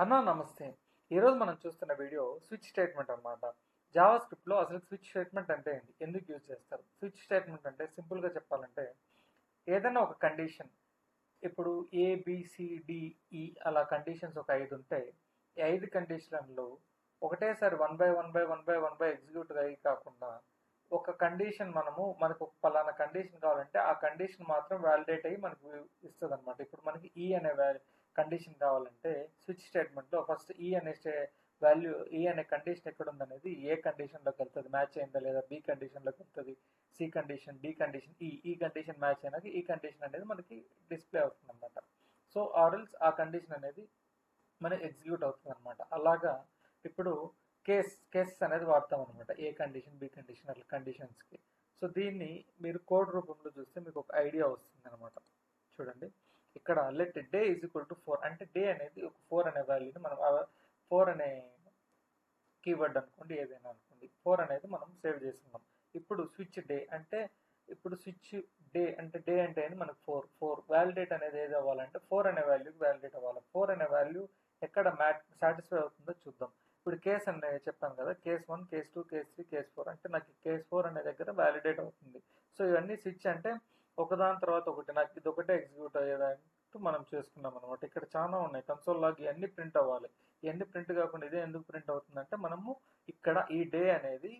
అన్నా నమస్తే. ఈరోజు మనం చూస్తున్న వీడియో స్విచ్ స్టేట్మెంట్ అనమాట. జావా స్క్రిప్ట్లో అసలు స్విచ్ స్టేట్మెంట్ అంటే ఏంటి? ఎందుకు యూజ్ చేస్తారు? స్విచ్ స్టేట్మెంట్ అంటే సింపుల్గా చెప్పాలంటే ఏదైనా ఒక కండిషన్ ఇప్పుడు ఏ బి సి డి ఈ అలా కండిషన్స్ ఒక 5 ఉంటాయి. ఈ 5 కండిషన్లలో ఒకటేసారి వన్ బై ఎగ్జిక్యూట్ అయ్యి కాకుండా ఒక కండిషన్ మనకు ఒక పలానా కండిషన్ కావాలంటే ఆ కండిషన్ మాత్రం వ్యాలిడేట్ అయ్యి మనకు ఇస్తుంది అనమాట. ఇప్పుడు మనకి ఈ అనే కండిషన్ కావాలంటే స్విచ్ స్టేట్మెంట్లో ఫస్ట్ ఈ అనే కండిషన్ ఎక్కడ ఉందనేది ఏ కండిషన్లోకి వెళ్తుంది, మ్యాచ్ అయిందా లేదా, బి కండిషన్లోకి వెళ్తుంది, సి కండిషన్, డి కండిషన్, ఈ కండిషన్ మ్యాచ్ అయినాక ఈ కండిషన్ అనేది మనకి డిస్ప్లే అవుతుంది అనమాట. సో ఆర్ఎల్స్ ఆ కండిషన్ అనేది మనకి ఎగ్జిక్యూట్ అవుతుంది అనమాట. అలాగా ఇప్పుడు కేసెస్ అనేది వాడతాం అనమాట, ఏ కండిషన్ బి కండిషన్ అట్లా కండిషన్స్కి. సో దీన్ని మీరు కోడ్ రూపంలో చూస్తే మీకు ఒక ఐడియా వస్తుంది అనమాట. చూడండి, ఇక్కడ let day is equal to 4 అంటే డే అనేది ఒక 4 అనే వాల్యూని మనం 4 అనే కీవర్డ్ అనుకోండి, ఏదైనా అనుకోండి, 4 అనేది మనం సేవ్ చేస్తున్నాం. ఇప్పుడు స్విచ్ డే అంటే డే అంటే మనకు 4 వ్యాలిడేట్ అనేది ఏది అవ్వాలంటే 4 అనే వాల్యూకి వ్యాలిడేట్ అవ్వాలి. 4 అనే వాల్యూ ఎక్కడ సాటిస్ఫై అవుతుందో చూద్దాం. ఇప్పుడు కేస్ అనే చెప్పాను కదా, కేస్ 1, కేస్ 2, కేస్ 3, కేస్ 4 అంటే నాకు కేస్ 4 అనే దగ్గర వ్యాలిడేట్ అవుతుంది. సో ఇవన్నీ స్విచ్ అంటే ఒకదాని తర్వాత ఒకటి నాకు ఇది ఒకటే ఎగ్జిక్యూట్ అయ్యేదంటూ మనం చేసుకున్నాం అనమాట. ఇక్కడ చాలా ఉన్నాయి, కన్సోల్ లాగ్ ఇవన్నీ ప్రింట్ అవ్వాలి. ఇవన్నీ ప్రింట్ కాకుండా ఇదే ఎందుకు ప్రింట్ అవుతుందంటే మనము ఇక్కడ ఈ డే అనేది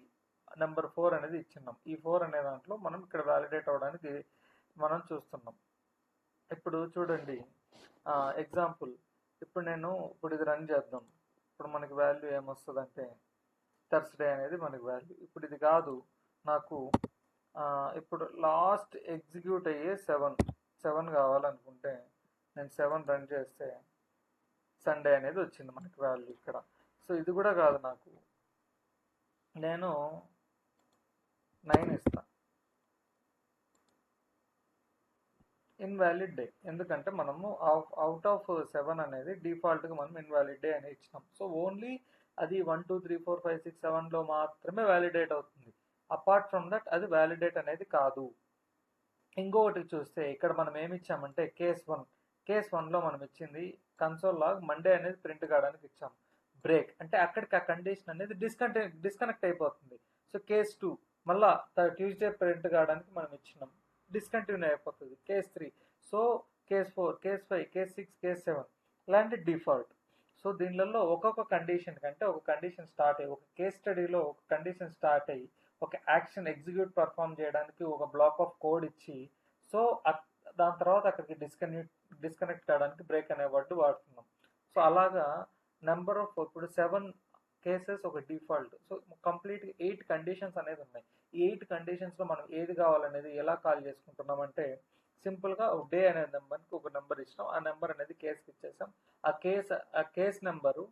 నెంబర్ 4 అనేది ఇచ్చిన్నాం. ఈ 4 అనే దాంట్లో మనం ఇక్కడ వ్యాలిడేట్ అవ్వడానికి మనం చూస్తున్నాం. ఇప్పుడు చూడండి ఎగ్జాంపుల్, ఇప్పుడు ఇది రన్ చేద్దాం. ఇప్పుడు మనకి వాల్యూ ఏమొస్తుందంటే థర్స్డే అనేది మనకి వాల్యూ. ఇప్పుడు ఇది కాదు, నాకు ఇప్పుడు లాస్ట్ ఎగ్జిక్యూట్ అయ్యే 7 కావాలనుకుంటే నేను 7 రన్ చేస్తే సండే అనేది వచ్చింది మనకి వాల్యూ ఇక్కడ. సో ఇది కూడా కాదు, నేను 9 ఇస్తా, ఇన్వాలిడ్ డే. ఎందుకంటే మనము అవుట్ ఆఫ్ 7 అనేది డిఫాల్ట్గా మనం ఇన్వాలిడ్ డే అని ఇచ్చినాం. సో ఓన్లీ అది 1 2 3 4 5 6 7లో మాత్రమే వ్యాలిడేట్ అవుతుంది. అపార్ట్ ఫ్రమ్ దట్ అది వ్యాలిడేట్ అనేది కాదు. ఇంకొకటి చూస్తే ఇక్కడ మనం ఏమి ఇచ్చామంటే కేస్ 1లో మనం ఇచ్చింది కన్సోల్ లాగ్ మండే అనేది ప్రింట్ కావడానికి ఇచ్చాం. బ్రేక్ అంటే అక్కడికి ఆ కండిషన్ అనేది డిస్కనెక్ట్ అయిపోతుంది. సో కేస్ 2 మళ్ళా ట్యూస్డే ప్రింట్ కావడానికి మనం ఇచ్చినాం, డిస్కంటిన్యూ అయిపోతుంది. Case 3, so case 4, case 5, case 6, case 7 ఇలాంటి డిఫాల్ట్. సో దీనిలలో ఒక్కొక్క కండిషన్ కంటే ఒక కండిషన్ స్టార్ట్ అయ్యి, ఒక కేస్ స్టడీలో ఒక కండిషన్ స్టార్ట్ అయ్యి ఒక యాక్షన్ ఎగ్జిక్యూట్ పర్ఫామ్ చేయడానికి ఒక బ్లాక్ ఆఫ్ కోడ్ ఇచ్చి, సో దాని తర్వాత అక్కడికి డిస్కనెక్ట్ కావడానికి బ్రేక్ అనే వర్డ్ వాడుతున్నాం. సో అలాగా నెంబర్ ఆఫ్ ఇప్పుడు 7 కేసెస్ ఒక డిఫాల్ట్. సో కంప్లీట్ 8 కండిషన్స్ అనేది ఉన్నాయి. ఈ 8 కండిషన్స్లో మనం ఏది కావాలనేది ఎలా కాల్ చేసుకుంటున్నాం అంటే సింపుల్గా ఒక డే అనే నెంబర్కి ఒక నెంబర్ ఇచ్చినాం, ఆ నెంబర్ అనేది కేస్కి ఇచ్చేసాం. ఆ కేస్ నెంబరు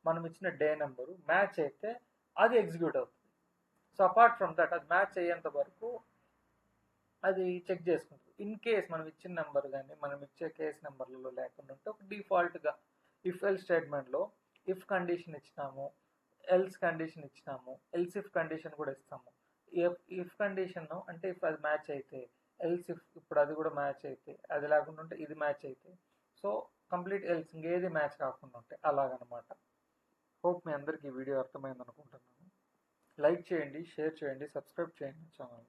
మనం ఇచ్చిన డే నెంబరు మ్యాచ్ అయితే అది ఎగ్జిక్యూట్ అవుతుంది. సో అపార్ట్ ఫ్రమ్ దట్ అది మ్యాచ్ అయ్యేంత వరకు అది చెక్ చేసుకుంటుంది. ఇన్ కేస్ మనం ఇచ్చిన నెంబర్ కానీ మనం ఇచ్చే కేస్ నెంబర్లలో లేకుండా ఉంటే ఒక డిఫాల్ట్గా ఇఫ్ ఎల్స్ స్టేట్మెంట్లో ఇఫ్ కండిషన్ ఇచ్చినాము, ఎల్స్ కండిషన్ ఇచ్చినాము, ఎల్స్ ఇఫ్ కండిషన్ కూడా ఇస్తాము. ఇఫ్ కండిషన్ అంటే ఇఫ్ అది మ్యాచ్ అయితే, ఎల్స్ ఇఫ్ ఇప్పుడు అది కూడా మ్యాచ్ అయితే, అది లేకుండా ఉంటే ఇది మ్యాచ్ అయితే, సో కంప్లీట్ ఎల్స్ ఇంకేది మ్యాచ్ కాకుండా ఉంటాయి అలాగనమాట. హోప్ మీ అందరికీ ఈ వీడియో అర్థమైంది అనుకుంటున్నాను. లైక్ చేయండి, షేర్ చేయండి, సబ్స్క్రైబ్ చేయండి ఛానల్.